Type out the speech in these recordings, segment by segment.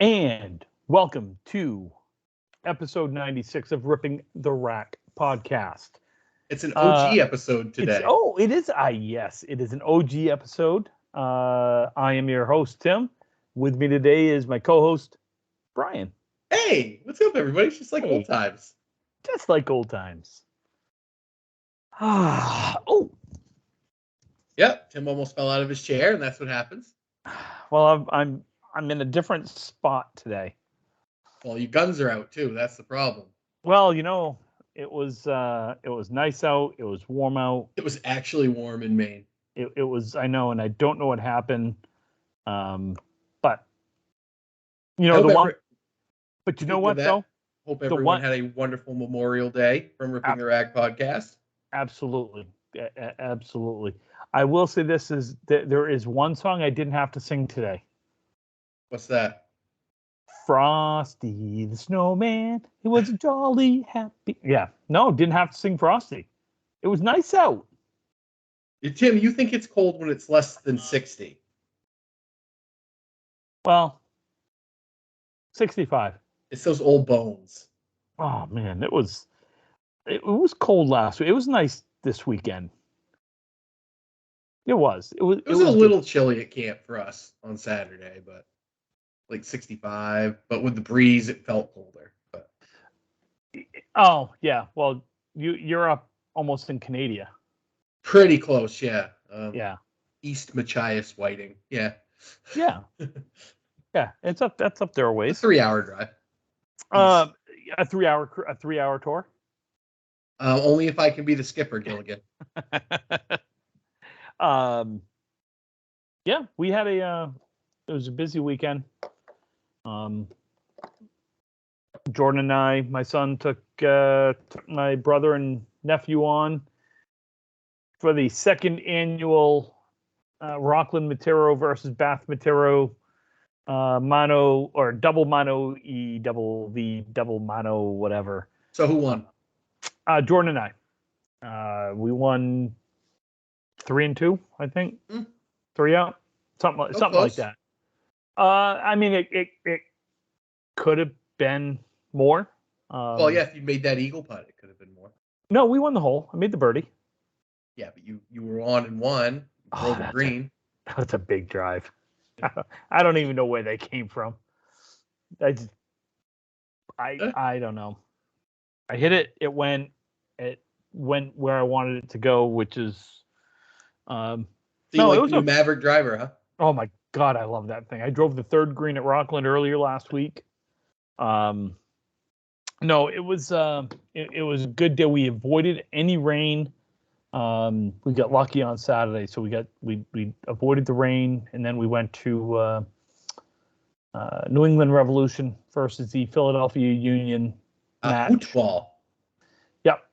And welcome to episode 96 of Ripping the Rack podcast. It's an OG episode today. It is. Yes, it is an OG episode. I am your host, Tim. With me today is my co-host, Brian. Hey, what's up, everybody? It's just like old times. Just like old times. Oh. Yep, Tim almost fell out of his chair, and that's what happens. Well, I'm in a different spot today. Well, your guns are out too. That's the problem. Well, it was nice out. It was warm out. It was actually warm in Maine. It was. I know, and I don't know what happened. But But you know what though? Hope everyone had a wonderful Memorial Day from Ripping the Rag podcast. Absolutely, absolutely. I will say this is there is one song I didn't have to sing today. What's that? Frosty the Snowman. It was jolly happy. Yeah, no, didn't have to sing Frosty. It was nice out. Tim, you think it's cold when it's less than 60? Well, 65. It's those old bones. Oh man, it was cold last week. It was nice this weekend. It was. It was a little chilly at camp for us on Saturday, but like 65. But with the breeze, it felt colder. But oh yeah, well you're up almost in Canada. Pretty close, yeah. Yeah. East Machias Whiting, yeah. Yeah. Yeah, it's up. That's up there a ways. A 3-hour drive. A 3-hour tour. Only if I can be the skipper, Gilligan. Yeah, we had it was a busy weekend. Jordan and I, my son took my brother and nephew on for the second annual Rockland Matero versus Bath Matero mono or double mono double V double mono whatever. So who won? Jordan and I. We won 3-2, I think. 3 out, something like that. I mean, it could have been more. Well, yeah, if you made that eagle putt, it could have been more. No, we won the hole. I made the birdie. Yeah, but you were on and won. Drove the green. That's a big drive. I don't even know where they came from. I don't know. I hit it. It went where I wanted it to go, which is. So it was a Maverick driver, huh? Oh my God, I love that thing. I drove the third green at Rockland earlier last week. No, it was it was a good day. We avoided any rain. We got lucky on Saturday, so we avoided the rain, and then we went to New England Revolution versus the Philadelphia Union match. Football. Yep.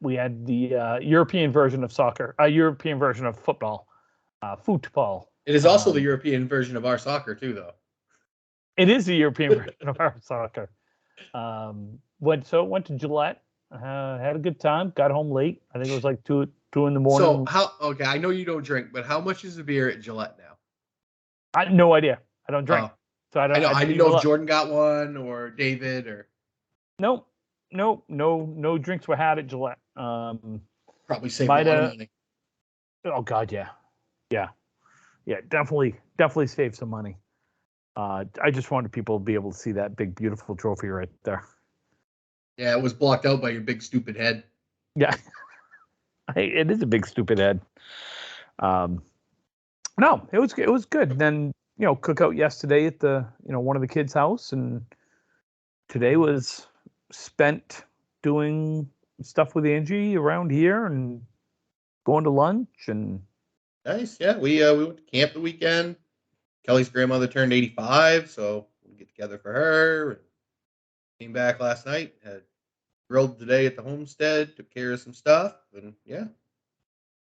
We had the European version of soccer, European version of football, football. It is also the European version of our soccer too, though. It is the European version of our soccer. Went to Gillette. Had a good time. Got home late. I think it was like 2 in the morning. So okay, I know you don't drink, but how much is a beer at Gillette now? I have no idea. I don't drink. So I don't. I didn't know if Jordan got one or David or. Nope. No drinks were had at Gillette. Probably saved a lot of money. Oh God, yeah. Definitely saved some money. I just wanted people to be able to see that big, beautiful trophy right there. Yeah, it was blocked out by your big, stupid head. Yeah, it is a big, stupid head. No, it was good. And then cookout yesterday at the one of the kids' house, and today was spent doing stuff with Angie around here and going to lunch and. Nice, yeah. We went to camp the weekend. Kelly's grandmother turned 85, so we'll get together for her. Came back last night, had grilled today at the homestead, took care of some stuff, and yeah.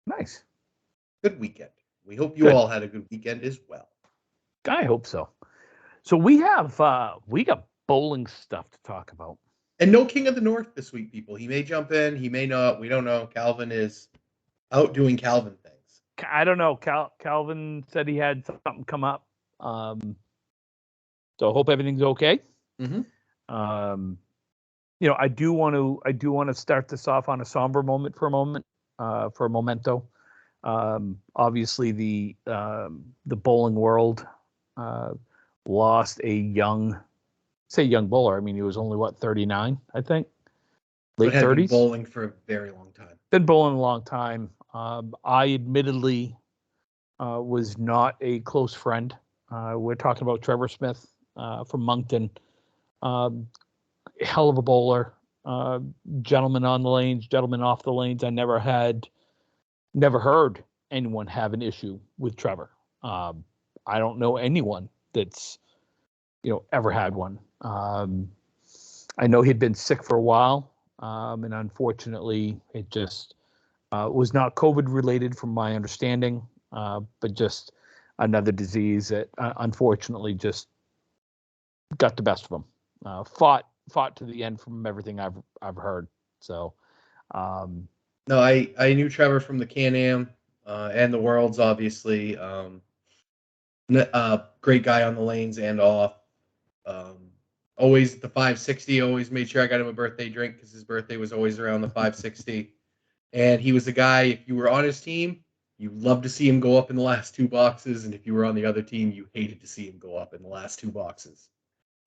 Nice. Good weekend. We hope you all had a good weekend as well. I hope so. So we got bowling stuff to talk about. And no King of the North this week, people. He may jump in, he may not. We don't know. Calvin is out doing Calvin things. I don't know. Calvin said he had something come up. So I hope everything's okay. Mm-hmm. I do want to start this off on a somber moment for a memento. Obviously, the bowling world lost a young bowler. I mean, he was only 39, I think, late But had 30s. been bowling for a very long time. Been bowling a long time. I admittedly was not a close friend. We're talking about Trevor Smith from Moncton. Hell of a bowler. Gentleman on the lanes, gentleman off the lanes. I never heard anyone have an issue with Trevor. I don't know anyone that's ever had one. I know he'd been sick for a while, and unfortunately, it just was not COVID related, from my understanding, but just another disease that unfortunately just got the best of him. Fought to the end from everything I've heard. So, no, I knew Trevor from the Can-Am and the Worlds, obviously. Great guy on the lanes and off. Always the 560. Always made sure I got him a birthday drink because his birthday was always around the 560. And he was the guy, if you were on his team, you loved to see him go up in the last two boxes. And if you were on the other team, you hated to see him go up in the last two boxes,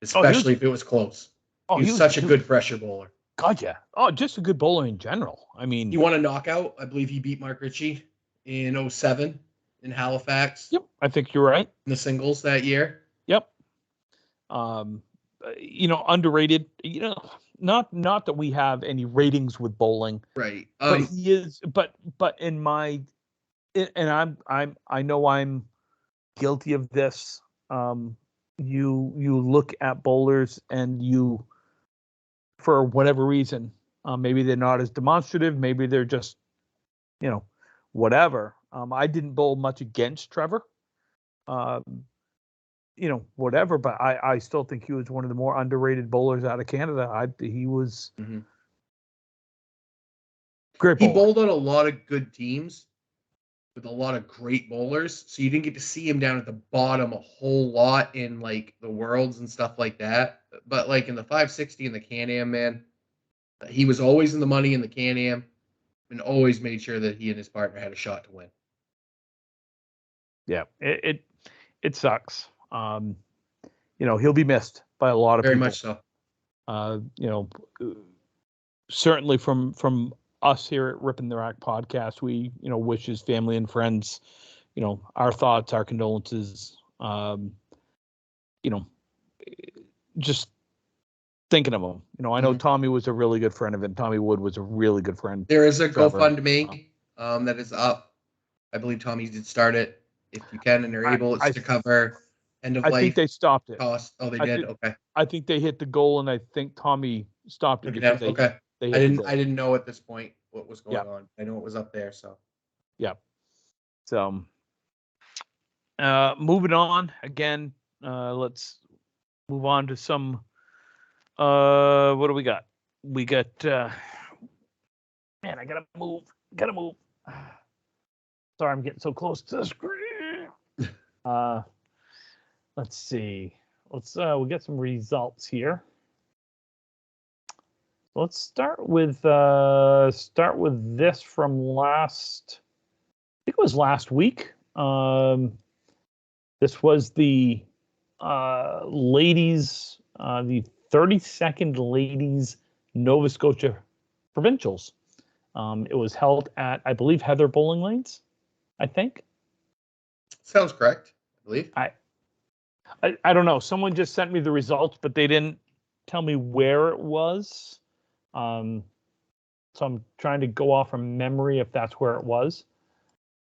especially if it was close. He was such a good pressure bowler. God, yeah. Oh, just a good bowler in general. I mean, he won a knockout. I believe he beat Mark Ritchie in 2007 in Halifax. Yep, I think you're right. In the singles that year. Yep. Underrated. Not that we have any ratings with bowling, right? But he is. But in my, and I know I'm guilty of this. You look at bowlers and you, for whatever reason, maybe they're not as demonstrative. Maybe they're just, whatever. I didn't bowl much against Trevor. Whatever, but I still think he was one of the more underrated bowlers out of Canada. He was great bowler. He bowled on a lot of good teams with a lot of great bowlers, so you didn't get to see him down at the bottom a whole lot in like the Worlds and stuff like that. But like in the 560 and the Can-Am, man, he was always in the money in the Can-Am and always made sure that he and his partner had a shot to win. Yeah, it sucks. He'll be missed by a lot of people. Very much so. Certainly from us here at Ripping the Rack podcast, we, wish his family and friends, our thoughts, our condolences, just thinking of him. I know Tommy was a really good friend of him. Tommy Wood was a really good friend. There is a GoFundMe that is up. I believe Tommy did start it. If you can and are able, it's to cover end of life. I think they stopped it. Cost. Oh, they did. Okay. I think they hit the goal, and I think Tommy stopped it because okay. I didn't know at this point what was going on. I know it was up there. So. Yeah. So. Moving on again. Let's move on to some. What do we got? We got. Man, I gotta move. Sorry, I'm getting so close to the screen. Let's see. We get some results here. Let's start with this from last. I think it was last week. This was the ladies, the 32nd ladies Nova Scotia Provincials. It was held at, I believe, Heather Bowling Lanes. I think. Sounds correct. I believe. I don't know. Someone just sent me the results, but they didn't tell me where it was. So I'm trying to go off from memory if that's where it was.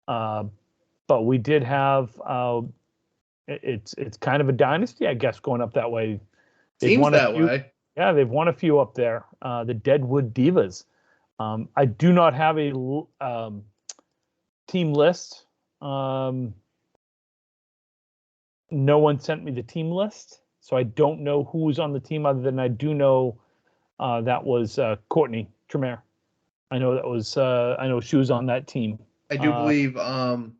But we did have. It's kind of a dynasty, I guess, going up that way. Seems that way. Yeah, they've won a few up there. The Deadwood Divas. I do not have a team list. No one sent me the team list, so I don't know who was on the team other than I do know that was Courtney Tremere. I know that was I know she was on that team. I do believe who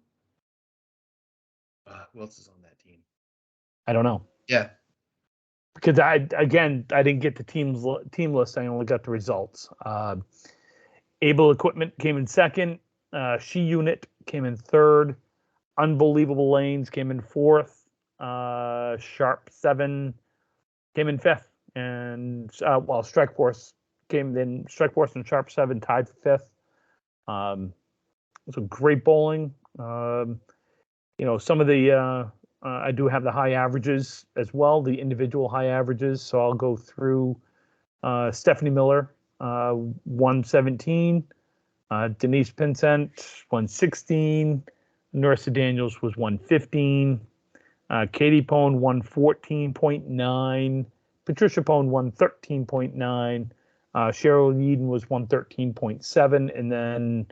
else is on that team? I don't know. Yeah. because I didn't get the team list. I only got the results. Able Equipment came in second. She Unit came in third. Unbelievable Lanes came in fourth. Sharp 7 came in fifth. And Strike Force and Sharp 7 tied for fifth. So great bowling. Some of the I do have the high averages as well, the individual high averages. So I'll go through Stephanie Miller, 117. Denise Pinsent, 116. Narissa Daniels was 115. Katie Pone, 114.9. Patricia Pone, 113.9. Cheryl Eden was 113.7. And then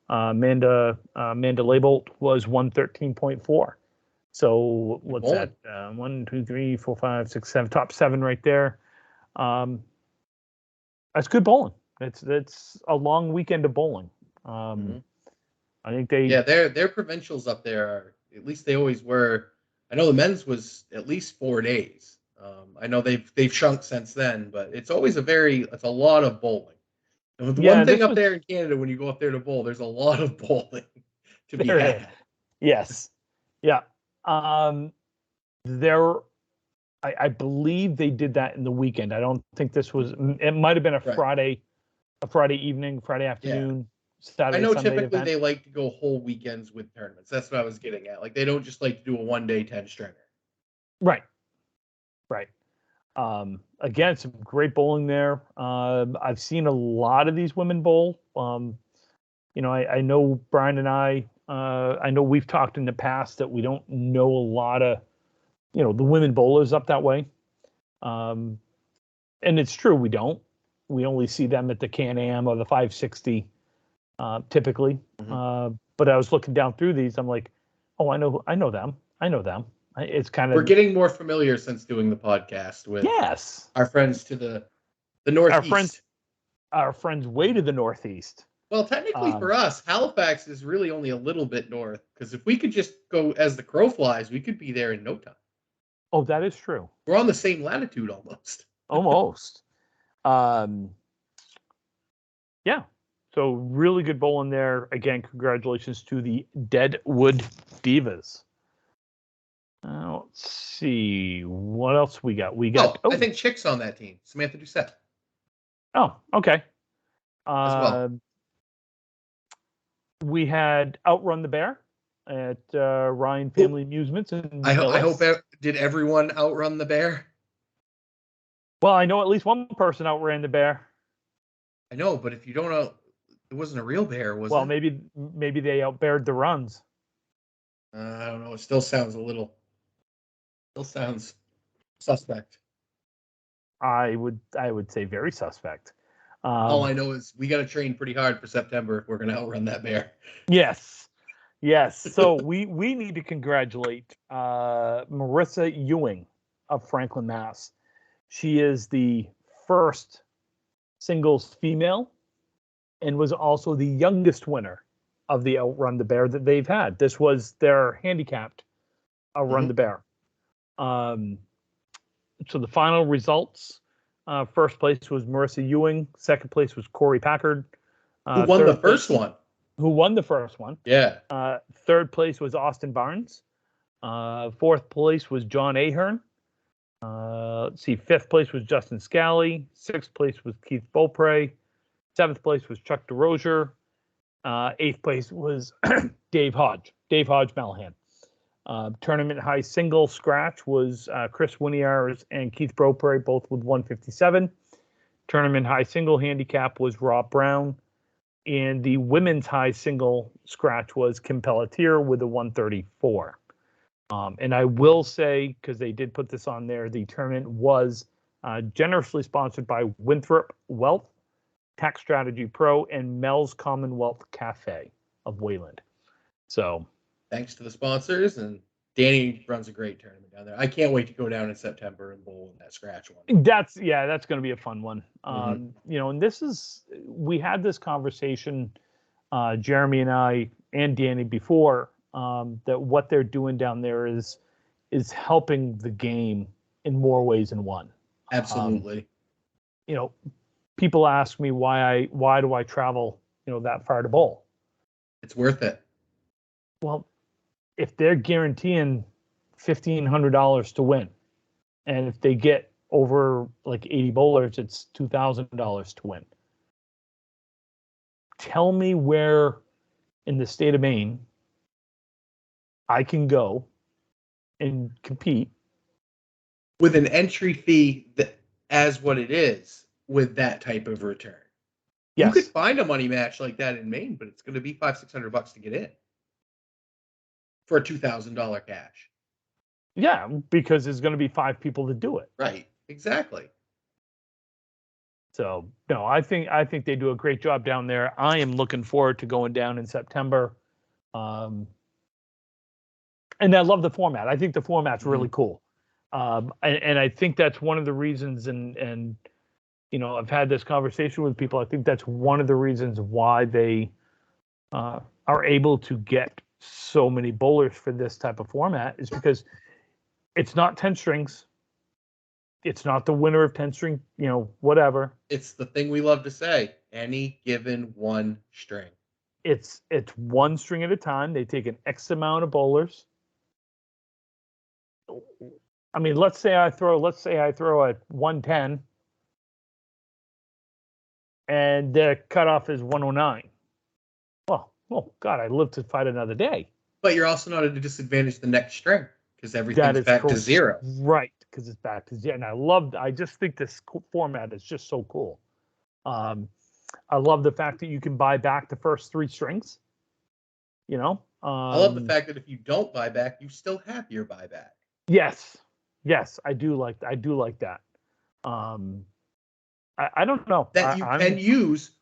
Amanda Labelt was 113.4. So what's that? 1, 2, 3, 4, 5, 6, 7. Top 7 right there. That's good bowling. It's a long weekend of bowling. I think their provincials up there are, at least they always were. I know the men's was at least 4 days. I know they've shrunk since then, but it's always it's a lot of bowling. And the one thing up there in Canada, when you go up there to bowl, there's a lot of bowling to be had. Yes. Yeah. I believe they did that in the weekend. I don't think this was. It might have been a Friday evening, Friday afternoon, Saturday. I know Sunday typically event. they like to go whole weekends with tournaments. That's what I was getting at. Like they don't just like to do a 1-day 10-stringer. Right. Again, some great bowling there. I've seen a lot of these women bowl. I know Brian and I know we've talked in the past that we don't know a lot of, the women bowlers up that way. And it's true, we don't. We only see them at the Can-Am or the 560 typically. But I was looking down through these. I'm like, oh, I know them. It's kind of, we're getting more familiar since doing the podcast with our friends to the northeast. Our friends way to the northeast. Well, technically for us, Halifax is really only a little bit north, because if we could just go as the crow flies, we could be there in no time. Oh, that is true. We're on the same latitude almost. Almost. Yeah. So really good bowling there. Again, congratulations to the Deadwood Divas. Let's see what else we got. I think Chick's on that team. Samantha Doucette. Oh, okay. As well. We had Outrun the Bear at Ryan Family Amusements. I hope did everyone outrun the bear? Well, I know at least one person outran the bear. I know, but if you don't know, it wasn't a real bear, was it? Well, maybe they outbeared the runs. I don't know. It still sounds suspect. I would say very suspect. All I know is we got to train pretty hard for September if we're going to outrun that bear. Yes. So we need to congratulate Marissa Ewing of Franklin, Mass. She is the first singles female and was also the youngest winner of the Outrun the Bear that they've had. This was their handicapped Outrun the Bear. So the final results, first place was Marissa Ewing. Second place was Corey Packard. Who won the first one? Who won the first one. Yeah. Third place was Austin Barnes. Fourth place was John Ahern. Let's see. Fifth place was Justin Scally. Sixth place was Keith Beaupre. Seventh place was Chuck DeRozier. Eighth place was Dave Hodge Mallahan. Tournament high single scratch was Chris Winiars and Keith Beaupre, both with 157. Tournament high single handicap was Rob Brown. And the women's high single scratch was Kim Pelletier with a 134. And I will say, because they did put this on there, the tournament was generously sponsored by Winthrop Wealth, Tax Strategy Pro, and Mel's Commonwealth Cafe of Wayland. So thanks to the sponsors, and Danny runs a great tournament down there. I can't wait to go down in September and bowl in that scratch one. That's going to be a fun one. And we had this conversation, Jeremy and I and Danny before, that what they're doing down there is helping the game in more ways than one. Absolutely. People ask me why do I travel, that far to bowl? It's worth it. Well, if they're guaranteeing $1,500 to win, and if they get over like 80 bowlers, it's $2,000 to win. Tell me where in the state of Maine I can go and compete with an entry fee that as what it is with that type of return. Yes. You could find a money match like that in Maine, but it's going to be $500-$600 to get in for a $2,000 cash. Yeah, because there's going to be 5 people to do it. Right. Exactly. So no, I think they do a great job down there. I am looking forward to going down in September. And I love the format. I think the format's really cool. And I think that's one of the reasons, and I've had this conversation with people. I think that's one of the reasons why they are able to get so many bowlers for this type of format, is because it's not 10 strings. It's not the winner of 10 string, whatever. It's the thing we love to say, any given one string. It's one string at a time. They take an X amount of bowlers. I mean, let's say I throw a 110 and the cutoff is 109. Well, oh God, I live to fight another day. But you're also not at a disadvantage the next string because everything's back to zero. Right, because it's back to zero. And I just think this format is just so cool. I love the fact that you can buy back the first 3 strings. I love the fact that if you don't buy back, you still have your buyback. Yes, I do like that. I don't know that you can use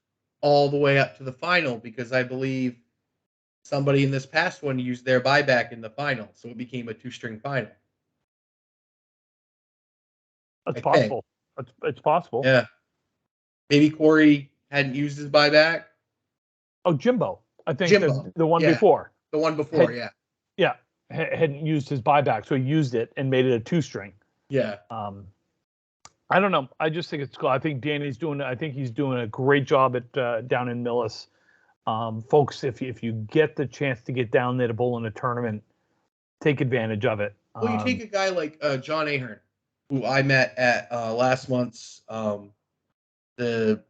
all the way up to the final, because I believe somebody in this past one used their buyback in the final, so it became a 2-string final. That's possible. It's possible. Yeah. Maybe Corey hadn't used his buyback. Oh, Jimbo. I think the one before. The one before, Yeah. Hadn't used his buyback, so he used it and made it a 2-string. Yeah. I don't know. I just think it's cool. I think he's doing a great job at down in Millis. Folks, if you get the chance to get down there to bowl in a tournament, take advantage of it. Well, you take a guy like John Ahern, who I met at last month's the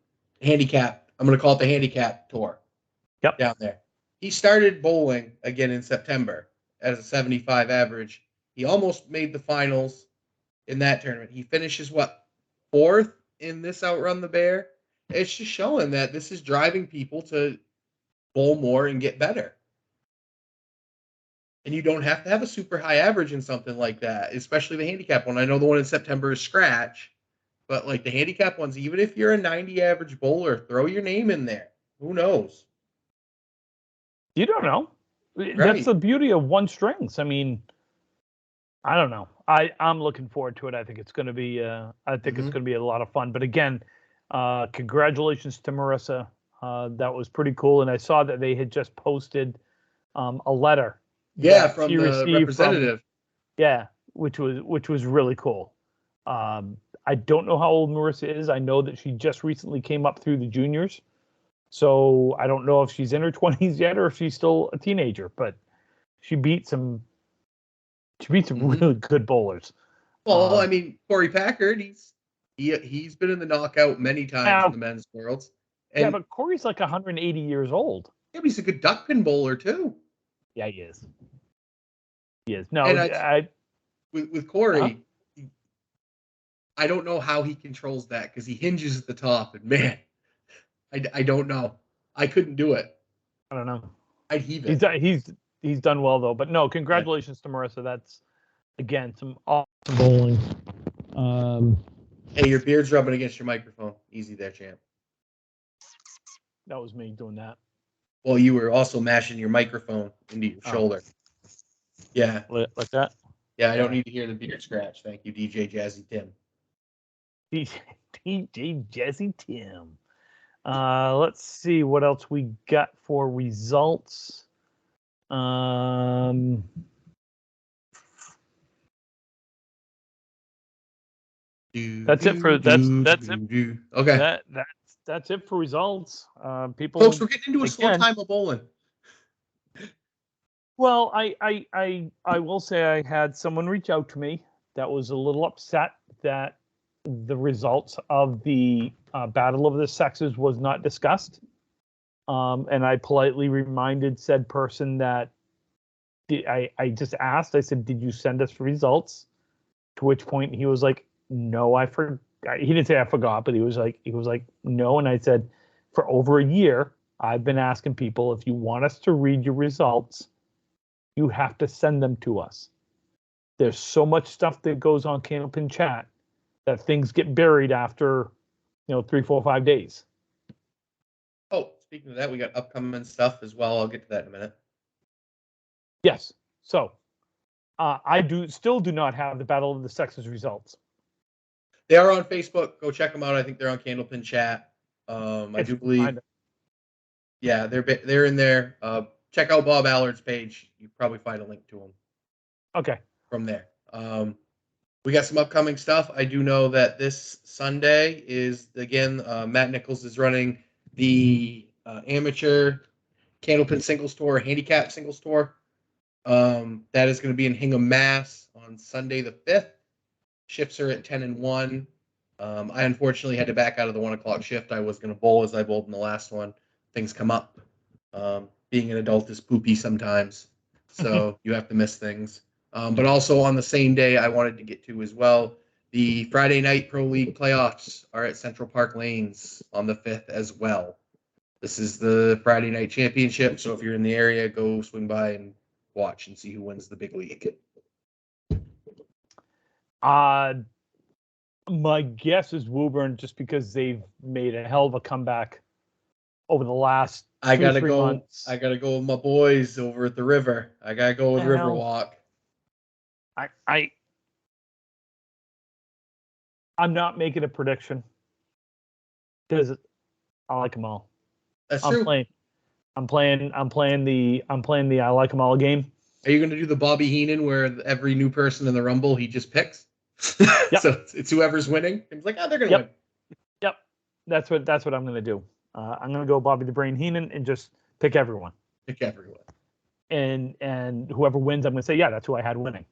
handicap. I'm going to call it the handicap tour. Yep. Down there. He started bowling again in September as a 75 average. He almost made the finals in that tournament. He finishes 4th in this Outrun the Bear. It's just showing that this is driving people to bowl more and get better. And you don't have to have a super high average in something like that, especially the handicap one. I know the one in September is scratch, but like the handicap ones, even if you're a 90 average bowler, throw your name in there. Who knows? You don't know. Right. That's the beauty of 1 strings. I mean, I don't know. I'm looking forward to it. I think it's going to be. It's going to be a lot of fun. But again, congratulations to Marissa. That was pretty cool. And I saw that they had just posted a letter. Yeah, from the representative. Which was really cool. I don't know how old Marissa is. I know that she just recently came up through the juniors. So I don't know if she's in her 20s yet or if she's still a teenager, but she beat some really good bowlers. Well, I mean, Corey Packard, he's been in the knockout many times in the men's worlds. And, but Corey's like 180 years old. Yeah, but he's a good duck pin bowler too. Yeah, he is. He is. No, with Corey, I don't know how he controls that, because he hinges at the top, and man, I don't know. I couldn't do it. I don't know. I'd heave it. He's done well though. But no, congratulations to Marissa. That's again some awesome bowling. Hey, your beard's rubbing against your microphone. Easy there, champ. That was me doing that. Well, you were also mashing your microphone into your shoulder. Yeah. Like that? Yeah, I don't need to hear the beard scratch. Thank you, DJ Jazzy Tim. DJ Jazzy Tim. Let's see what else we got for results. Do That's it for that's it. Okay, That's it for results. People, folks, we're getting into a slow again, time of bowling. well, I will say I had someone reach out to me that was a little upset that the results of the Battle of the Sexes was not discussed. And I politely reminded said person that I just asked, I said, did you send us results? To which point he was like, no, I forgot. He didn't say I forgot, but he was like, no. And I said, for over a year, I've been asking people, if you want us to read your results, you have to send them to us. There's so much stuff that goes on Candlepin Chat that things get buried after, 3, 4, 5 days. Oh, speaking of that, we got upcoming stuff as well. I'll get to that in a minute. Yes. So I still do not have the Battle of the Sexes results. They are on Facebook. Go check them out. I think they're on Candlepin Chat. I do believe. Yeah, they're in there. Check out Bob Allard's page. You probably find a link to them. Okay. From there. We got some upcoming stuff. I do know that this Sunday is, again, Matt Nichols is running the amateur Candlepin singles tour, handicap singles tour. That is going to be in Hingham, Mass on Sunday the 5th. Shifts are at 10 and 1. I unfortunately had to back out of the 1 o'clock shift. I was going to bowl as I bowled in the last one. Things come up. Being an adult is poopy sometimes, so you have to miss things. But also on the same day, I wanted to get to as well, the Friday night Pro League playoffs are at Central Park Lanes on the 5th as well. This is the Friday night championship, so if you're in the area, go swing by and watch and see who wins the big league. My guess is Woburn, just because they've made a hell of a comeback over the last 3 months. I gotta go with my boys over at the river. I gotta go with Riverwalk. I'm not making a prediction because I like them all. That's true. I'm playing the I like them all game. Are you going to do the Bobby Heenan where every new person in the Rumble he just picks? Yep. So it's whoever's winning. He's like, they're going to win. Yep. That's what I'm going to do. I'm going to go Bobby the Brain Heenan and just pick everyone. And whoever wins, I'm going to say, yeah, that's who I had winning.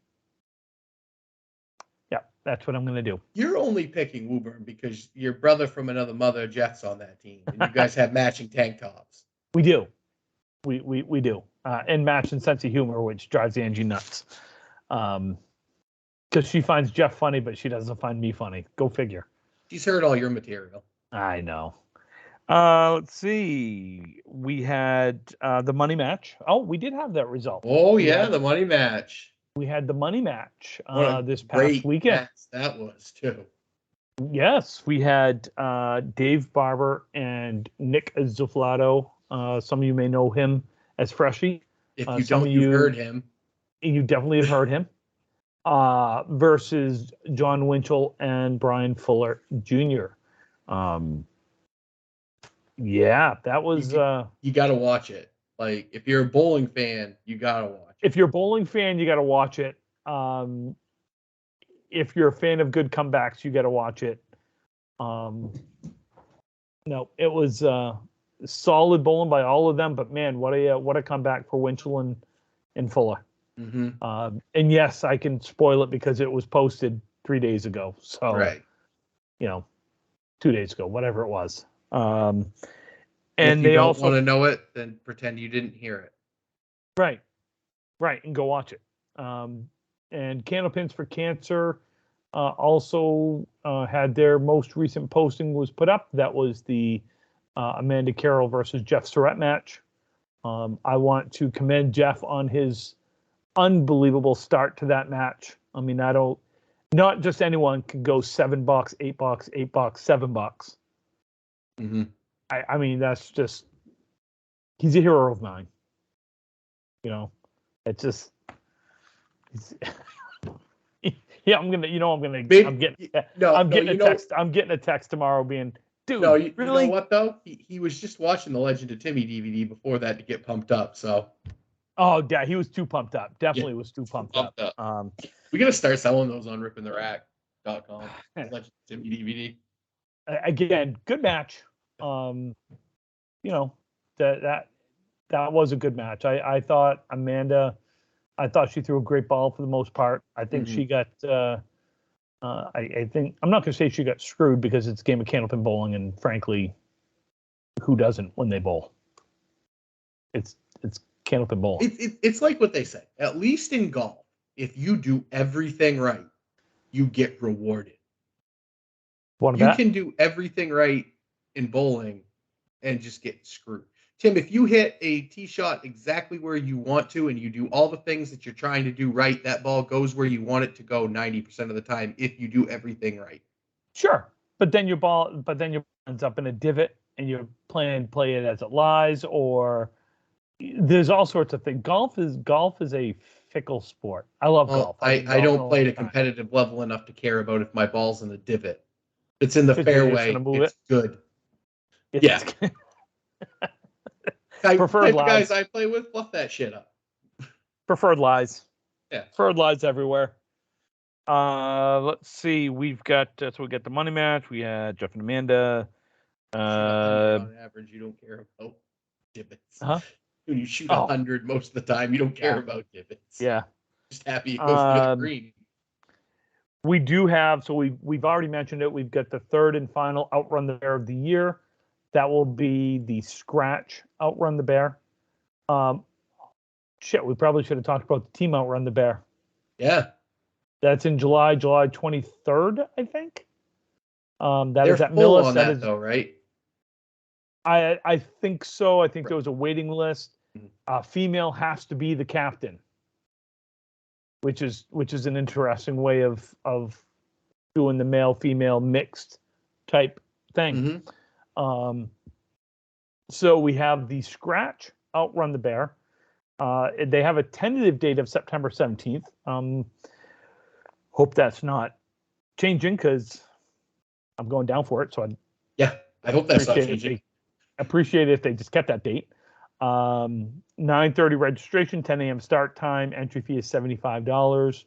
Yeah, that's what I'm going to do. You're only picking Woburn because your brother from another mother, Jeff's on that team, and you guys have matching tank tops. We do. We do. And matching sense of humor, which drives Angie nuts. Because she finds Jeff funny, but she doesn't find me funny. Go figure. She's heard all your material. I know. Let's see. We had the money match. Oh, we did have that result. Oh, yeah, the money match. We had the money match this past great weekend. Match that was, too. Yes, we had Dave Barber and Nick Zufflato. Some of you may know him as Freshie. If you don't, you've heard him. You definitely have heard him. Versus John Winchell and Brian Fuller Jr. Yeah, that was. You got to watch it. Like, if you're a bowling fan, you got to watch it. If you're a bowling fan, you got to watch it. If you're a fan of good comebacks, you got to watch it. No, it was solid bowling by all of them. But man, what a comeback for Winchell and Fuller. Mm-hmm. And yes, I can spoil it because it was posted 3 days ago. So, right. 2 days ago, whatever it was. And if you don't want to know it, then pretend you didn't hear it. Right, and go watch it. And Candlepins for Cancer also had their most recent posting was put up. That was the Amanda Carroll versus Jeff Surrett match. I want to commend Jeff on his unbelievable start to that match. I mean, not just anyone can go $7, $8, $8, $7. Mm-hmm. I mean, that's just, he's a hero of mine. It's just, yeah, I'm getting a text tomorrow being, dude, no, really? You know what though? He was just watching the Legend of Timmy DVD before that to get pumped up. So. Oh yeah, he was too pumped up. Definitely was too pumped up. We gotta start selling those on Ripping the Rack. legend.com. Legend Timmy DVD. Again, good match. You know, that was a good match. I thought Amanda, I thought she threw a great ball for the most part. I think she got. I think I'm not going to say she got screwed because it's a game of Candlepin Bowling, and frankly, who doesn't when they bowl? It's Candlepin Bowling. It's like what they say. At least in golf, if you do everything right, you get rewarded. You can do everything right in bowling and just get screwed. Tim, if you hit a tee shot exactly where you want to and you do all the things that you're trying to do right, that ball goes where you want it to go 90% of the time if you do everything right. Sure. But then your ball ends up in a divot and you're play it as it lies, or there's all sorts of things. Golf is a fickle sport. I love golf. I don't play at a competitive level enough to care about if my ball's in the divot. If it's in the fairway, it's good. Yeah. Preferred lies. Guys I play with fluff that shit up. Preferred lies. Yeah. Preferred lies everywhere. Let's see. We've got so we got the money match. We had Jeff and Amanda. On average, you don't care about divots. Huh? When you shoot 100 most of the time, you don't care about divots. Yeah. Just happy it goes to the green. We do have, so we've already mentioned it. We've got the third and final Outrun the Bear of the year. That will be the Scratch Outrun the Bear. We probably should have talked about the team Outrun the Bear. Yeah. That's in July 23rd, I think. That They're is at full Millis. on that though, right? I think so. I think there was a waiting list. Female has to be the captain, which is an interesting way of doing the male female mixed type thing. So we have the Scratch Outrun the Bear. They have a tentative date of September 17th. Hope that's not changing because I'm going down for it. So I hope that's not changing. Appreciate it if they just kept that date. 9:30 registration, 10 a.m. start time. Entry fee is $75.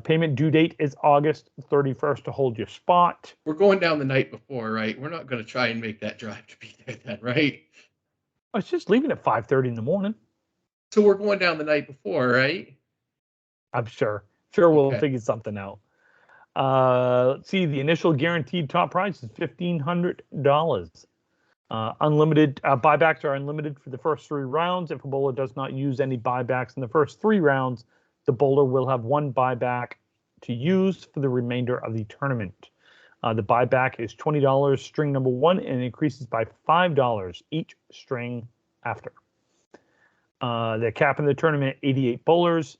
Payment due date is August 31st to hold your spot. We're going down the night before, right? We're not going to try and make that drive to be there then, right? I was just leaving at 5:30 in the morning. So we're going down the night before, right? I'm sure. We'll figure something out. Let's see. The initial guaranteed top price is $1,500. Unlimited buybacks are unlimited for the first 3 rounds. If a bowler does not use any buybacks in the first 3 rounds, the bowler will have 1 buyback to use for the remainder of the tournament. The buyback is $20 string number 1 and increases by $5 each string after. They're capping the tournament at 88 bowlers.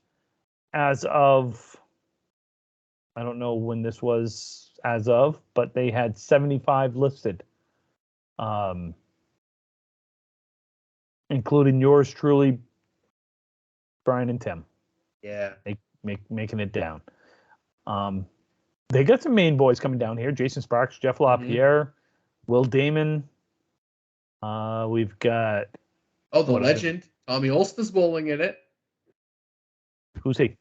As of, I don't know when this was as of, but they had 75 listed. Including yours truly, Brian and Tim. Yeah. Making it down. They got some main boys coming down here. Jason Sparks, Jeff LaPierre, Will Damon. We've got... the legend. Tommy Olsta's bowling in it. Who's he?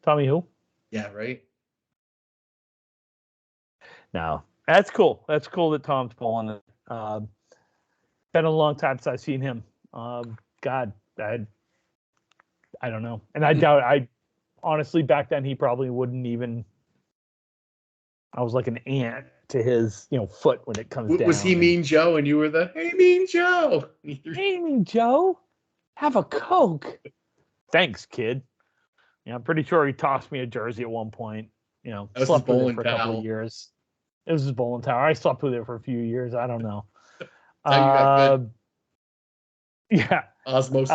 Tommy who? Yeah, right. No. That's cool. That's cool that Tom's bowling it. Been a long time since I've seen him. God, I don't know. And I doubt, honestly, back then he probably wouldn't even... I was like an ant to his, foot when it comes down. Was he Mean Joe and you were the, hey, Mean Joe? Hey, Mean Joe, have a Coke. Thanks, kid. I'm pretty sure he tossed me a jersey at one point. Slept with it for a couple of years. It was his bowling tower. I slept with it for a few years. I don't know. Yeah. Osmosis.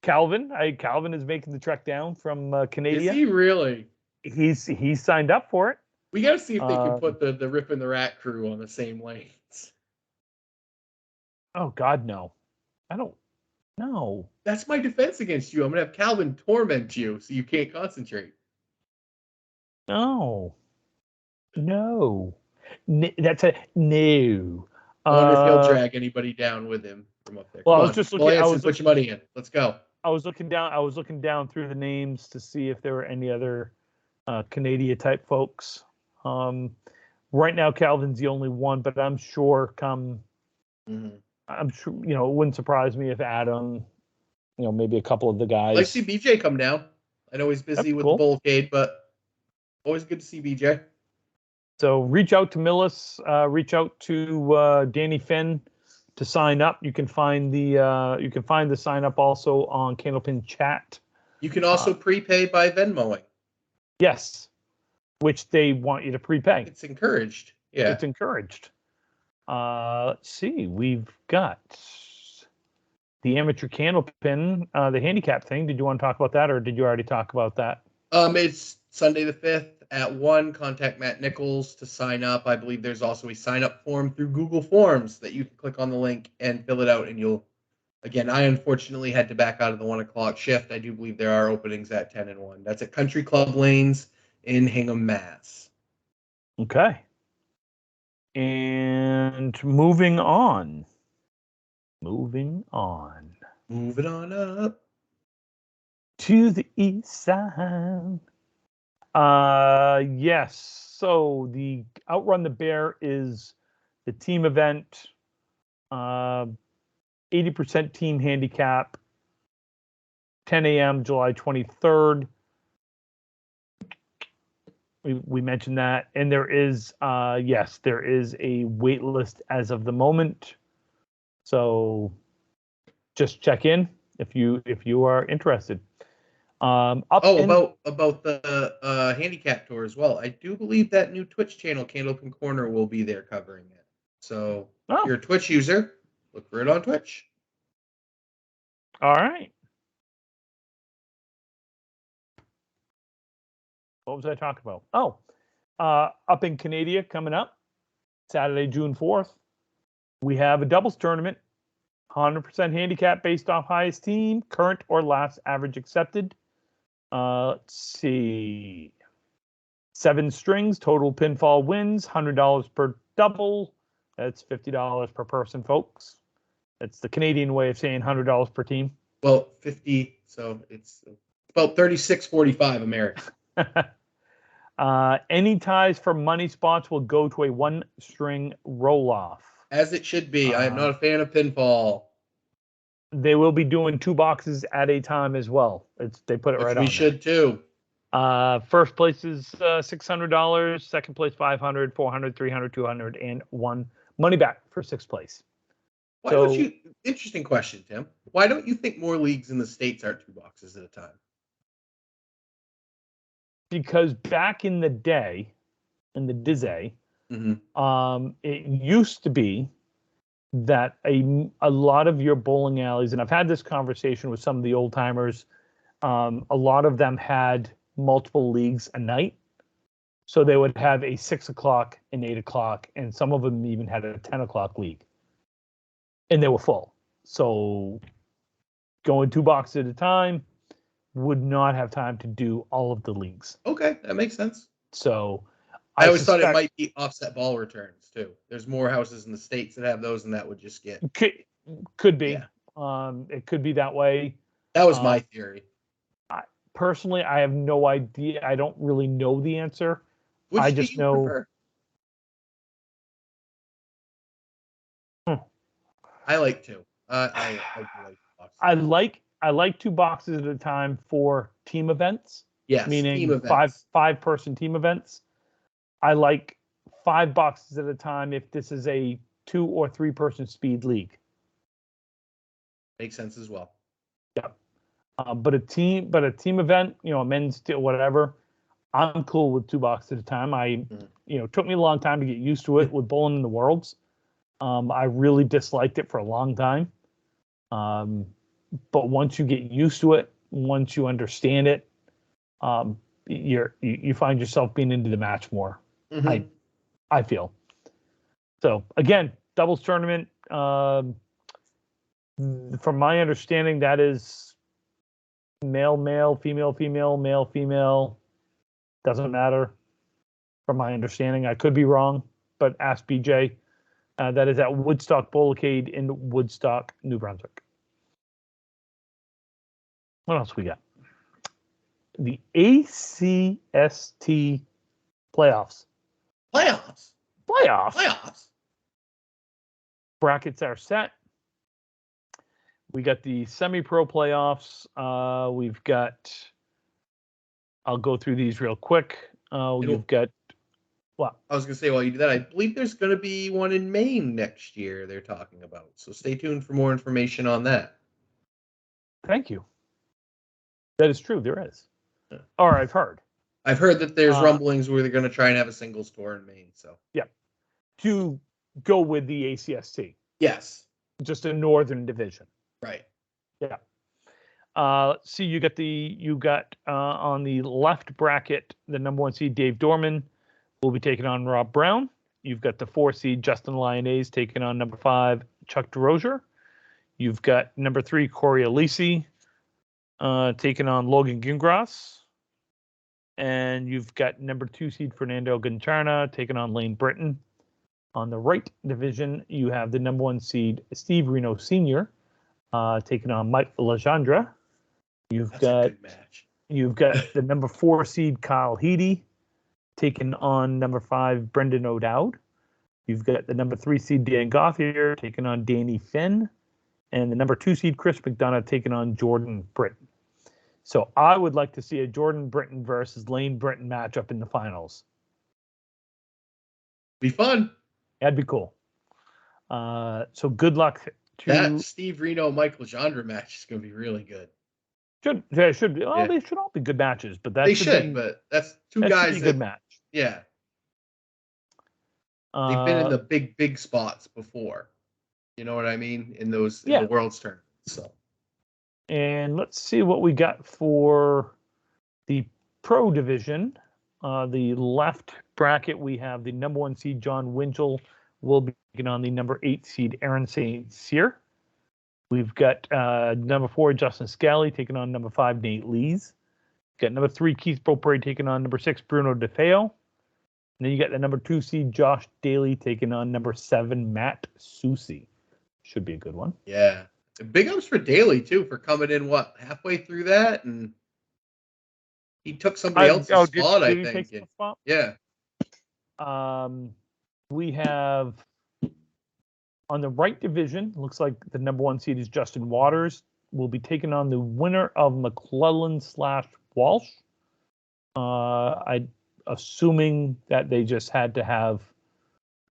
Calvin. Calvin is making the trek down from Canada. Is he really? He's signed up for it. We got to see if they can put the Rip and the Rat crew on the same lanes. Oh God, no! I don't. No. That's my defense against you. I'm gonna have Calvin torment you so you can't concentrate. No. That's a no. I wonder if he'll drag anybody down with him from up there. Well, I was just looking. Put your money in. Let's go. I was looking down through the names to see if there were any other Canadian type folks. Right now, Calvin's the only one, but I'm sure I'm sure, it wouldn't surprise me if Adam, maybe a couple of the guys. I'd like to see BJ come down. I know he's busy with the Bullcade, but always good to see BJ. So reach out to Millis, reach out to Danny Finn to sign up. You can find the sign up also on Candlepin Chat. You can also prepay by Venmoing. Yes, which they want you to prepay. It's encouraged. Yeah, it's encouraged. Let's see, we've got the amateur Candlepin, the handicap thing. Did you want to talk about that, or did you already talk about that? It's Sunday the 5th at 1. Contact Matt Nichols to sign up. I believe there's also a sign-up form through Google Forms that you can click on the link and fill it out, and you'll... Again, I unfortunately had to back out of the 1 o'clock shift. I do believe there are openings at 10 and 1. That's at Country Club Lanes in Hingham, Mass. Okay. And moving on. Moving on up to the east side. Yes. So the Outrun the Bear is the team event. 80% team handicap. 10 a.m. July 23rd. We mentioned that, and there is there is a wait list as of the moment. So just check in if you are interested. About the handicap tour as well. I do believe that new Twitch channel, Candlepin Corner, will be there covering it. So if you're a Twitch user, look for it on Twitch. All right. What was I talking about? Up in Canada coming up Saturday, June 4th. We have a doubles tournament, 100% handicap based off highest team, current or last average accepted. Let's see. 7 strings, total pinfall wins, $100 per double. That's $50 per person, folks. That's the Canadian way of saying $100 per team. Well, 50, so it's about $36.45 American. Any ties for money spots will go to a 1-string roll-off. As it should be. I am not a fan of pinfall. They will be doing 2 boxes at a time as well. They put it right on. We should too. First place is $600. Second place $500, $400, $300, $200, and 1 money back for 6th place. Why don't you? Interesting question, Tim. Why don't you think more leagues in the States are 2 boxes at a time? Because back in the day, in the Dizzy, it used to be that a lot of your bowling alleys, and I've had this conversation with some of the old timers, a lot of them had multiple leagues a night. So they would have a 6 o'clock, an 8 o'clock, and some of them even had a 10 o'clock league. And they were full. So going 2 boxes at a time would not have time to do all of the leagues. Okay, that makes sense. So I always thought it might be offset ball returns too. There's more houses in the States that have those, and that would just get could be. Yeah. It could be that way. That was my theory. Personally, I have no idea. I don't really know the answer. Which I just know. Prefer? I like 2. I like. I like 2 boxes at a time for team events. Yes, meaning team events. 5-person team events. I like 5 boxes at a time if this is a 2 or 3-person speed league. Makes sense as well. Yeah. But a team event, a men's whatever, I'm cool with 2 boxes at a time. It took me a long time to get used to it with bowling in the Worlds. I really disliked it for a long time. But once you get used to it, once you understand it, you find yourself being into the match more. I feel. So again, doubles tournament. From my understanding, that is male, female, male, female. Doesn't matter. From my understanding, I could be wrong, but ask BJ. That is at Woodstock Bowlcade in Woodstock, New Brunswick. What else we got? the ACST playoffs. Playoffs. Brackets are set. We got the semi-pro playoffs. We've got. I'll go through these real quick. You've got. What? I was going to say, while you do that, I believe there's going to be one in Maine next year they're talking about. So stay tuned for more information on that. Thank you. That is true. There is. Or I've heard. I've heard that there's rumblings where they're going to try and have a singles tour in Maine. So yeah, to go with the ACST. Yes. Just a northern division. Right. Yeah. See, you got on the left bracket, the number 1 seed Dave Dorman will be taking on Rob Brown. You've got the 4 seed Justin Lyonnaise taking on number 5 Chuck DeRozier. You've got number 3 Corey Alisi taking on Logan Gingras. And you've got number 2 seed Fernando Gonchana taking on Lane Britton. On the right division, you have the number 1 seed Steve Reno Sr. Taking on Mike Legendre. You've got the number 4 seed Kyle Heady taking on number 5 Brendan O'Dowd. You've got the number 3 seed Dan Gothier taking on Danny Finn, and the number 2 seed Chris McDonough taking on Jordan Britton. So I would like to see a Jordan Britton versus Lane Britton matchup in the finals. Be fun. That'd be cool. So good luck to that Steve Reno Mike Legendre match is going to be really good. Should be. Well, they should all be good matches, but but that's two guys. Should be a good match. Yeah. They've been in the big spots before. You know what I mean? In those in the World's tournament. So. And let's see what we got for the pro division. The left bracket, we have the number 1 seed John Winchell will be taking on the number 8 seed Aaron St. Cyr. We've got number 4 Justin Scally taking on number 5 Nate Lees. Got number 3 Keith Beaupre taking on number 6 Bruno DeFeo. And then you got the number 2 seed Josh Daly taking on number 7 Matt Susi. Should be a good one. Yeah. Big ups for Daly too for coming in halfway through that, and he took somebody else's spot. I think. Take spot? Yeah. We have on the right division. Looks like the number 1 seed is Justin Waters. Will be taking on the winner of McClellan/Walsh. I assuming that they just had to have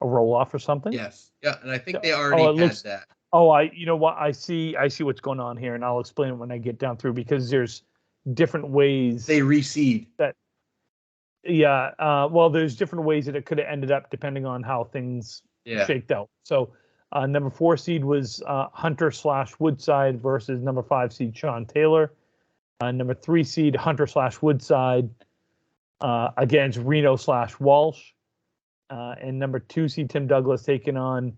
a roll off or something. Yes. Yeah, and I think they already had that. You know what? I see what's going on here, and I'll explain it when I get down through because there's different ways they reseed that. Yeah, well, there's different ways that it could have ended up depending on how things shaked out. So, number 4 seed was Hunter/Woodside versus number 5 seed Sean Taylor. Number 3 seed Hunter/Woodside against Reno/Walsh, and number 2 seed Tim Douglas taking on.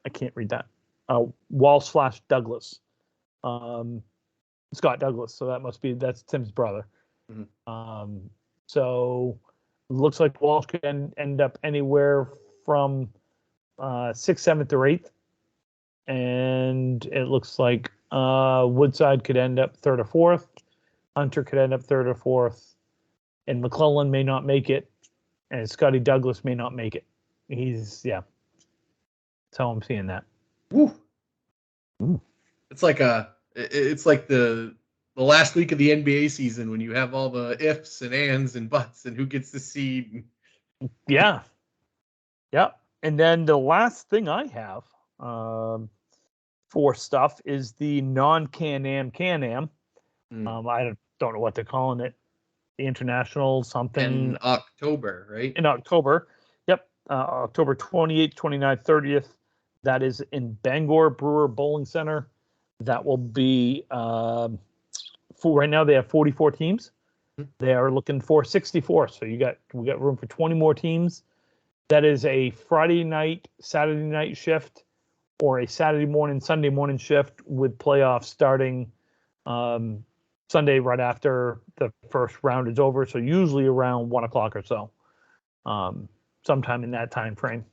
I can't read that. Walsh/Douglas. Scott Douglas. So that's Tim's brother. Mm-hmm. So looks like Walsh could end up anywhere from 6th, 7th, or 8th. And it looks like Woodside could end up 3rd or 4th. Hunter could end up 3rd or 4th. And McClellan may not make it. And Scotty Douglas may not make it. That's how I'm seeing that. Woo. Ooh. It's like the last week of the NBA season when you have all the ifs and ands and buts and who gets the seed. Yeah. And then the last thing I have for stuff is the non-Can-Am Can-Am. I don't know what they're calling it. The international something. In October, right? In October. Yep. October 28th, 29th, 30th. That is in Bangor Brewer Bowling Center. That will be for right now. They have 44 teams. They are looking for 64. So we got room for 20 more teams. That is a Friday night, Saturday night shift, or a Saturday morning, Sunday morning shift with playoffs starting Sunday right after the first round is over. So usually around 1 o'clock or so, sometime in that time frame.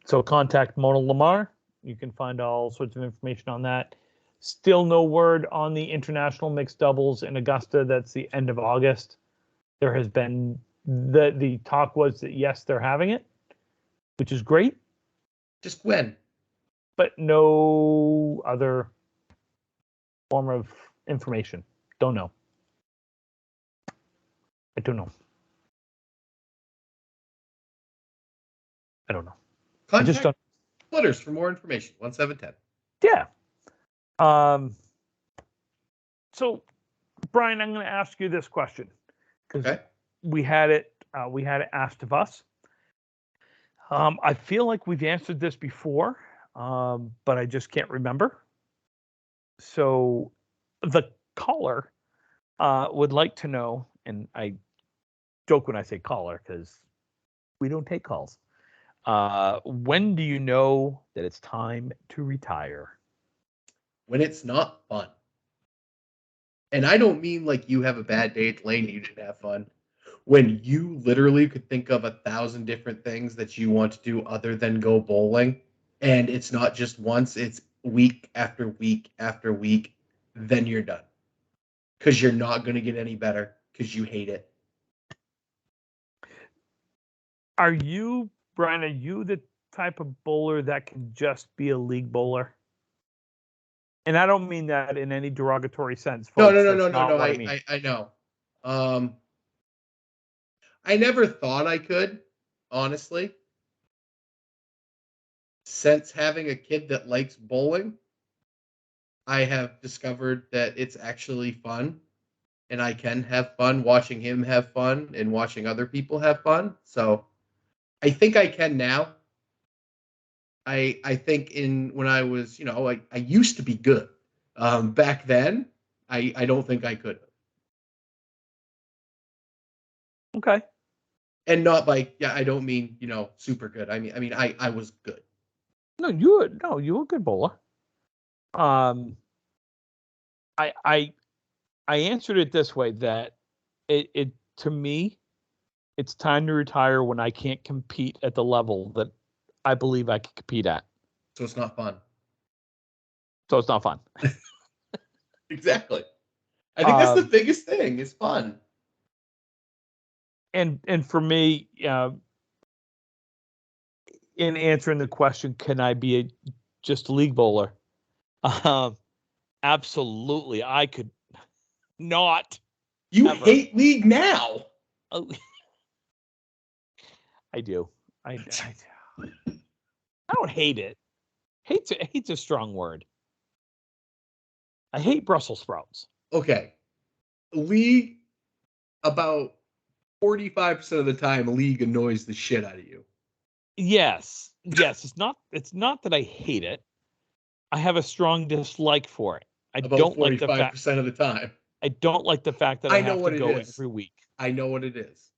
So contact Mona Lamar. You can find all sorts of information on that. Still no word on the international mixed doubles in Augusta. That's the end of August. There has been the talk was that yes, they're having it, which is great. Just when? But no other form of information. Don't know. I don't know. I don't know. Contact I just don't. Splitters for more information. 1710. Yeah. So, Brian, I'm going to ask you this question because we had it asked of us. I feel like we've answered this before, but I just can't remember. So, the caller would like to know, and I joke when I say caller because we don't take calls. When do you know that it's time to retire? When it's not fun. And I don't mean like you have a bad day at the lane and you didn't have fun. When you literally could think of 1,000 different things that you want to do other than go bowling, and it's not just once, it's week after week after week, then you're done. Because you're not going to get any better because you hate it. Are you, Brian, the type of bowler that can just be a league bowler? And I don't mean that in any derogatory sense, folks. No. I know. I never thought I could, honestly. Since having a kid that likes bowling, I have discovered that it's actually fun, and I can have fun watching him have fun and watching other people have fun. So I think I can now. I think when I was, I used to be good. Back then, I don't think I could. Okay. And not like, I don't mean, super good. I mean, I was good. No, you were a good bowler. I answered it this way, that it to me, it's time to retire when I can't compete at the level that I believe I can compete at. So it's not fun. So it's not fun. Exactly. I think that's the biggest thing, is fun. And for me, in answering the question, can I be just a league bowler? Absolutely. I could not. You ever hate league now. I do. I don't hate it. Hate's a strong word. I hate Brussels sprouts. Okay. League, about 45% of the time, league annoys the shit out of you. Yes. It's not that I hate it. I have a strong dislike for it. I about don't 45% like the fact of the time. I don't like the fact that I have to go every week. I know what it is.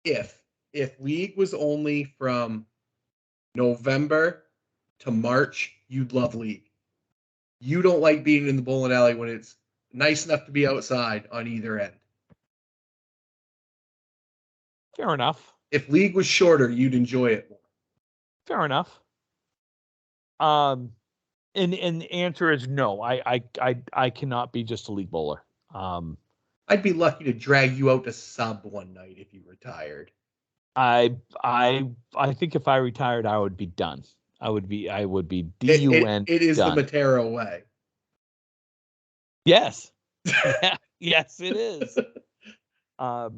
If league was only from November to March, you'd love league. You don't like being in the bowling alley when it's nice enough to be outside on either end. Fair enough. If league was shorter, you'd enjoy it more. Fair enough. And the answer is no. I cannot be just a league bowler. I'd be lucky to drag you out to sub one night if you retired. I think if I retired, I would be done. I would be DUN. It is done. the Matero way. Yes. Yeah, yes, it is. I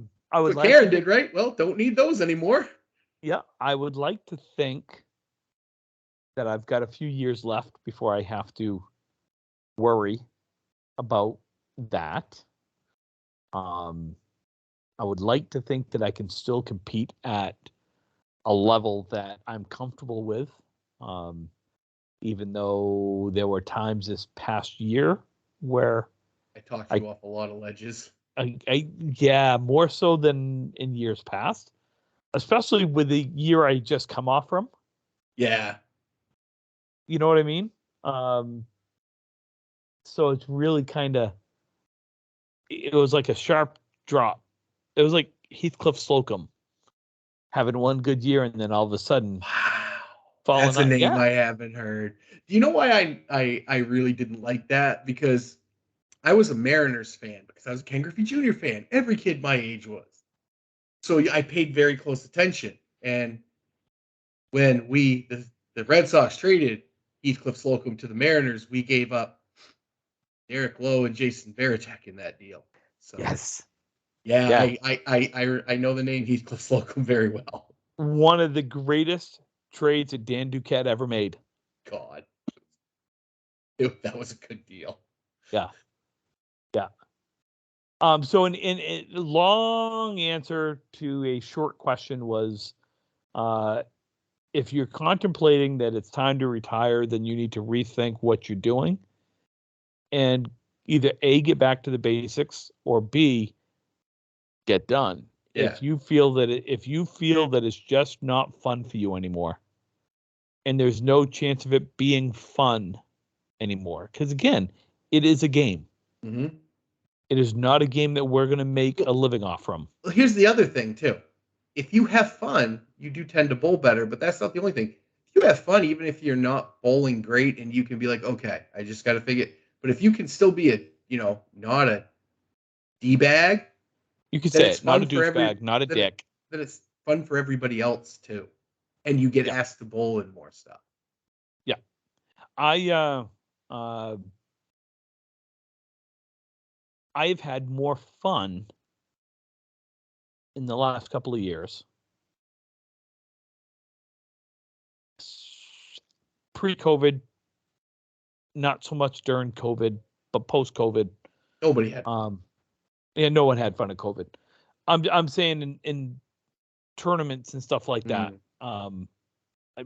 would. So Karen did, right? Well, don't need those anymore. Yeah, I would like to think that I've got a few years left before I have to worry about that. I would like to think that I can still compete at a level that I'm comfortable with. Even though there were times this past year where I talked you off a lot of ledges. Yeah, more so than in years past, especially with the year I just come off from. Yeah. You know what I mean? So it's really it was like a sharp drop. It was like Heathcliff Slocum having one good year and then all of a sudden, wow, Fallen That's a Out. name Yeah. I haven't heard. Do you know why I really didn't like that? Because I was a Mariners fan, because I was a Ken Griffey Jr. fan. Every kid my age was. So I paid very close attention. And when the Red Sox traded Heathcliff Slocum to the Mariners, we gave up Derek Lowe and Jason Varitek in that deal. So Yes. yeah, Yeah. I know the name Heathcliff Slocum very well. One of the greatest trades that Dan Duquette ever made. God, that was a good deal. Yeah. Yeah. So in long answer to a short question was, if you're contemplating that it's time to retire, then you need to rethink what you're doing, and either A, get back to the basics, or B, get done. Yeah. If you feel that it's just not fun for you anymore, and there's no chance of it being fun anymore, because again, it is a game. Mm-hmm. It is not a game that we're going to make a living off from. Well, here's the other thing too. If you have fun, you do tend to bowl better, but that's not the only thing. If you have fun, even if you're not bowling great, and you can be like, okay, I just got to figure it. But if you can still be not a D-bag, You could then say it's it, not a fun for douchebag, not a dick. then it's fun for everybody else too, and you get Yeah. asked to bowl in more stuff. Yeah, I've had more fun in the last couple of years. Pre-COVID, not so much during COVID, but post-COVID. Nobody had. Yeah, no one had fun at COVID. I'm saying in tournaments and stuff like that.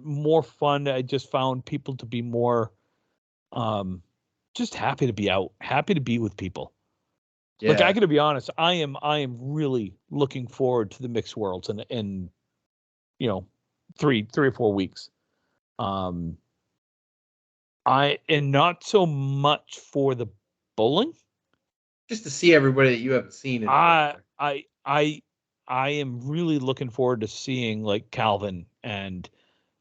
More fun. I just found people to be more just happy to be out, happy to be with people. Yeah. Like, I got to be honest, I am really looking forward to the mixed worlds in 3 or 4 weeks. And not so much for the bowling. Just to see everybody that you haven't seen in forever. I am really looking forward to seeing like Calvin and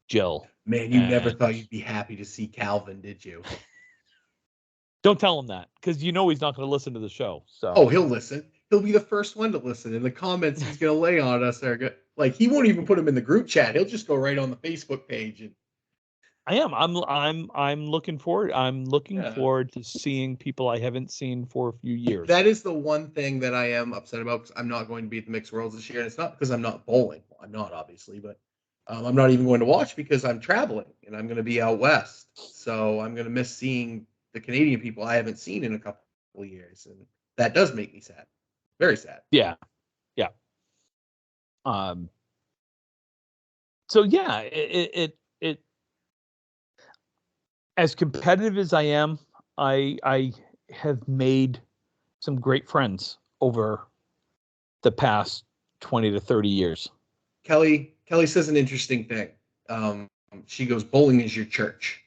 Jill. Man, you never thought you'd be happy to see Calvin, did you? Don't tell him that, because he's not going to listen to the show. So. Oh, he'll listen. He'll be the first one to listen. And the comments he's going to lay on us are good. Like, he won't even put them in the group chat. He'll just go right on the Facebook page. And I am. I'm looking forward. I'm looking forward to seeing people I haven't seen for a few years. That is the one thing that I am upset about, because I'm not going to be at the Mixed Worlds this year. And it's not because I'm not bowling. Well, I'm not, obviously, but I'm not even going to watch because I'm traveling and I'm going to be out west. So I'm going to miss seeing the Canadian people I haven't seen in a couple of years. And that does make me sad. Very sad. Yeah. Yeah. So yeah, it as competitive as I am, I have made some great friends over the past 20 to 30 years. Kelly says an interesting thing. She goes, bowling is your church.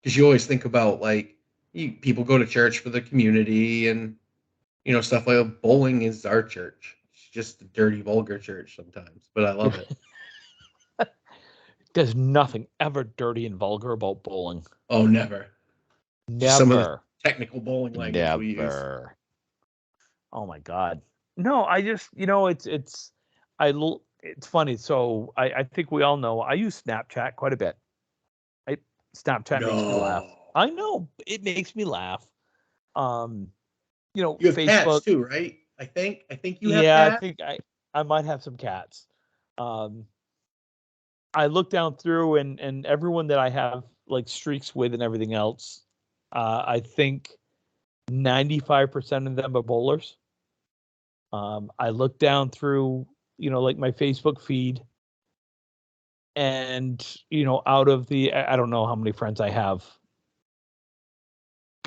Because you always think about, like, people go to church for the community and, stuff like that. Bowling is our church. It's just a dirty, vulgar church sometimes, but I love it. There's nothing ever dirty and vulgar about bowling. Oh, never. Never. Some of the technical bowling language we use. Oh my God. No, I just, it's funny. So I think we all know I use Snapchat quite a bit. Snapchat makes me laugh. I know, it makes me laugh. You have Facebook, cats too, right? I think you have cats. I think I might have some cats. I look down through and everyone that I have like streaks with and everything else, I think 95% of them are bowlers. I look down through, like my Facebook feed, and, out of the, I don't know how many friends I have.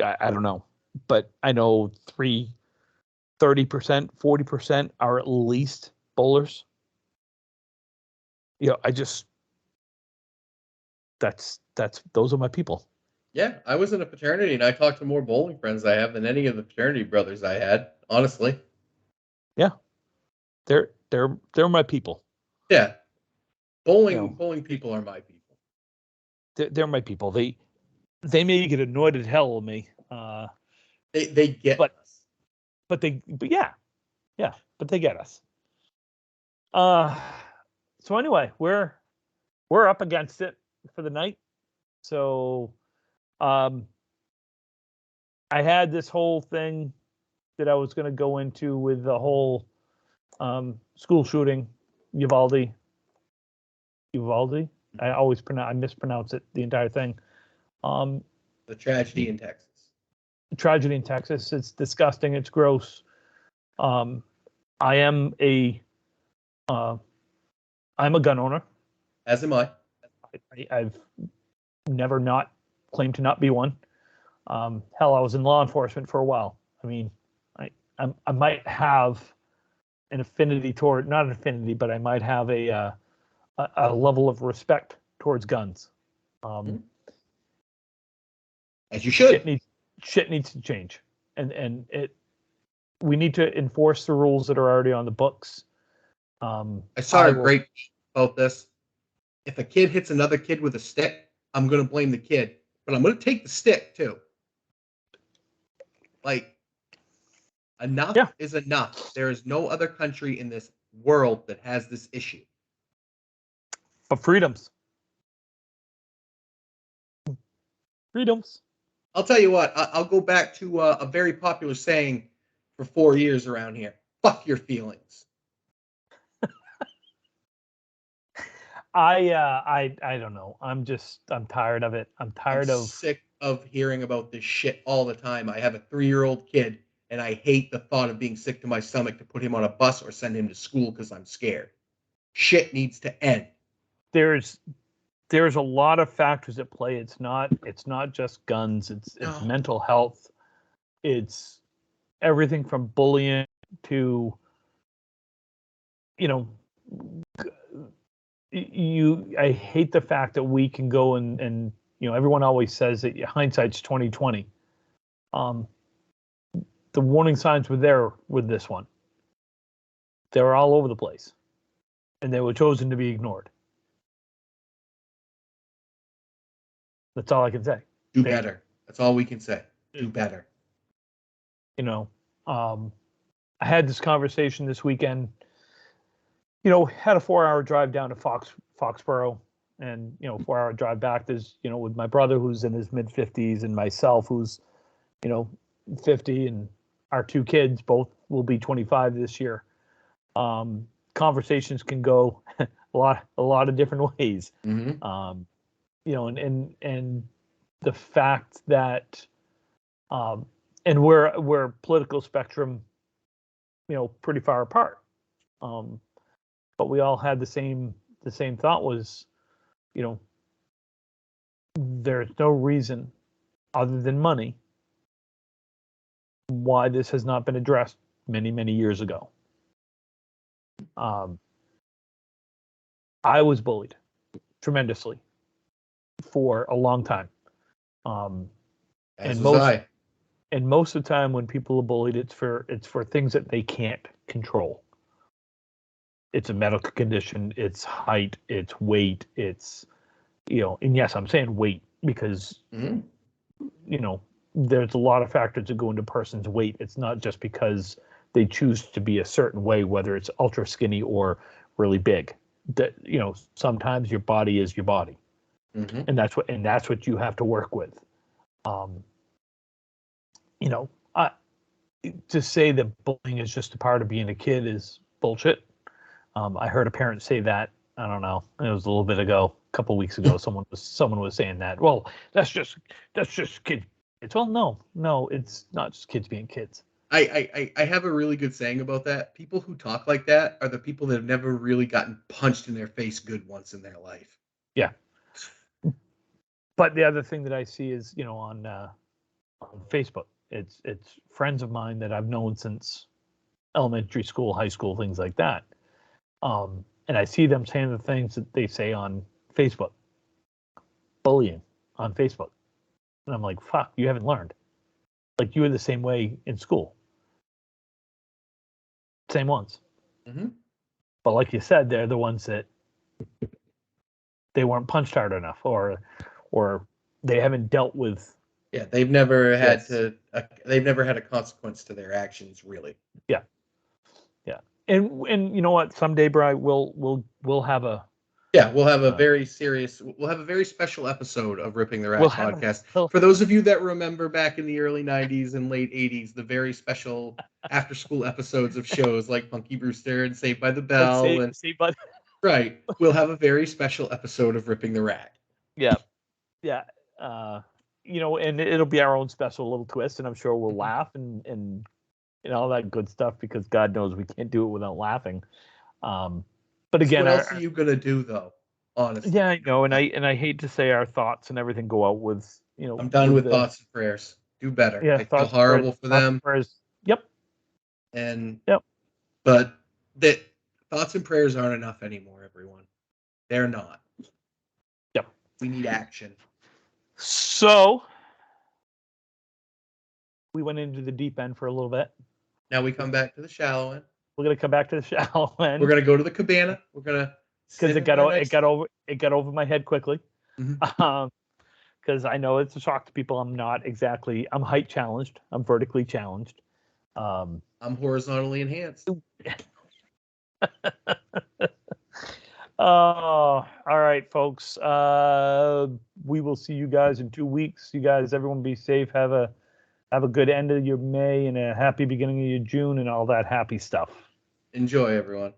I don't know, but I know 30%, 40% are at least bowlers. Those are my people. Yeah, I was in a fraternity and I talked to more bowling friends I have than any of the fraternity brothers I had, honestly. Yeah. They're my people. Yeah. Bowling people are my people. they're my people. They may get annoyed at hell with me. They get but us. but yeah, but they get us. So anyway, we're up against it for the night. So I had this whole thing that I was going to go into with the whole school shooting, Uvalde. I mispronounce it, the entire thing. The tragedy in Texas. Tragedy in Texas. It's disgusting. It's gross. I'm a gun owner. As am I. I've never not claimed to not be one. Hell, I was in law enforcement for a while. I mean, I might have an affinity toward, not an affinity, but I might have a level of respect towards guns. As you should. Shit needs to change, and we need to enforce the rules that are already on the books. I saw a great about this. If a kid hits another kid with a stick, I'm going to blame the kid, but I'm going to take the stick too. Like, enough is enough. There is no other country in this world that has this issue. But freedoms. I'll tell you what. I'll go back to a very popular saying for 4 years around here. Fuck your feelings. I don't know. I'm tired of it. I'm sick of hearing about this shit all the time. I have a 3-year-old kid, and I hate the thought of being sick to my stomach to put him on a bus or send him to school because I'm scared. Shit needs to end. There's a lot of factors at play. It's not just guns. It's mental health. It's everything from bullying to, I hate the fact that we can go and everyone always says that hindsight's 2020. The warning signs were there with this one. They were all over the place, and they were chosen to be ignored. That's all I can say. Do better. That's all we can say. Do better. I had this conversation this weekend. Had a 4-hour drive down to Foxborough, and 4-hour drive back. There's with my brother who's in his mid-50s and myself who's 50, and our 2 kids both will be 25 this year. Conversations can go a lot of different ways. Mm-hmm. And the fact that and we're political spectrum pretty far apart, but we all had the same thought was there's no reason other than money why this has not been addressed many years ago. I was bullied tremendously for a long time. As was I. And most of the time when people are bullied, it's for things that they can't control. It's a medical condition, it's height, it's weight, it's and yes, I'm saying weight because there's a lot of factors that go into a person's weight. It's not just because they choose to be a certain way, whether it's ultra skinny or really big. That sometimes your body is your body. Mm-hmm. And that's what you have to work with. To say that bullying is just a part of being a kid is bullshit. I heard a parent say that. I don't know. It was a little bit ago, a couple weeks ago. Someone was saying that. Well, that's just kids. Well, no, it's not just kids being kids. I have a really good saying about that. People who talk like that are the people that have never really gotten punched in their face good once in their life. Yeah. But the other thing that I see is, on Facebook, it's friends of mine that I've known since elementary school, high school, things like that. And I see them saying the things that they say on Facebook, bullying on Facebook. And I'm like, fuck, you haven't learned. Like, you were the same way in school. Same ones. Mm-hmm. But like you said, they're the ones that they weren't punched hard enough, or or they haven't dealt with. Yeah, they've never had Yes. to. They've never had a consequence to their actions, really. Yeah. And you know what? Someday, Bri, we'll have a. Yeah, we'll have a very serious. We'll have a very special episode of Ripping the Rack podcast. For those of you that remember back in the early '90s and late '80s, the very special after-school episodes of shows like Punky Brewster and Saved by the Bell right. We'll have a very special episode of Ripping the Rack. Yeah. And it'll be our own special little twist, and I'm sure we'll laugh and all that good stuff, because God knows we can't do it without laughing. But again, what else are you gonna do, though? Honestly, yeah, I know, and I hate to say our thoughts and everything go out with I'm done with thoughts and prayers. Do better. Yeah, I feel horrible for them. Prayers. Yep. But that thoughts and prayers aren't enough anymore, everyone. They're not. Yep. We need action. So we went into the deep end for a little bit. Now we come back to the shallow end. We're gonna come back to the shallow end. We're gonna go to the cabana. We're gonna because it got over my head quickly. Because I know it's a shock to people. I'm height challenged. I'm vertically challenged. I'm horizontally enhanced. All right, folks. We will see you guys in 2 weeks. You guys, everyone, be safe. Have a good end of your May and a happy beginning of your June and all that happy stuff. Enjoy, everyone.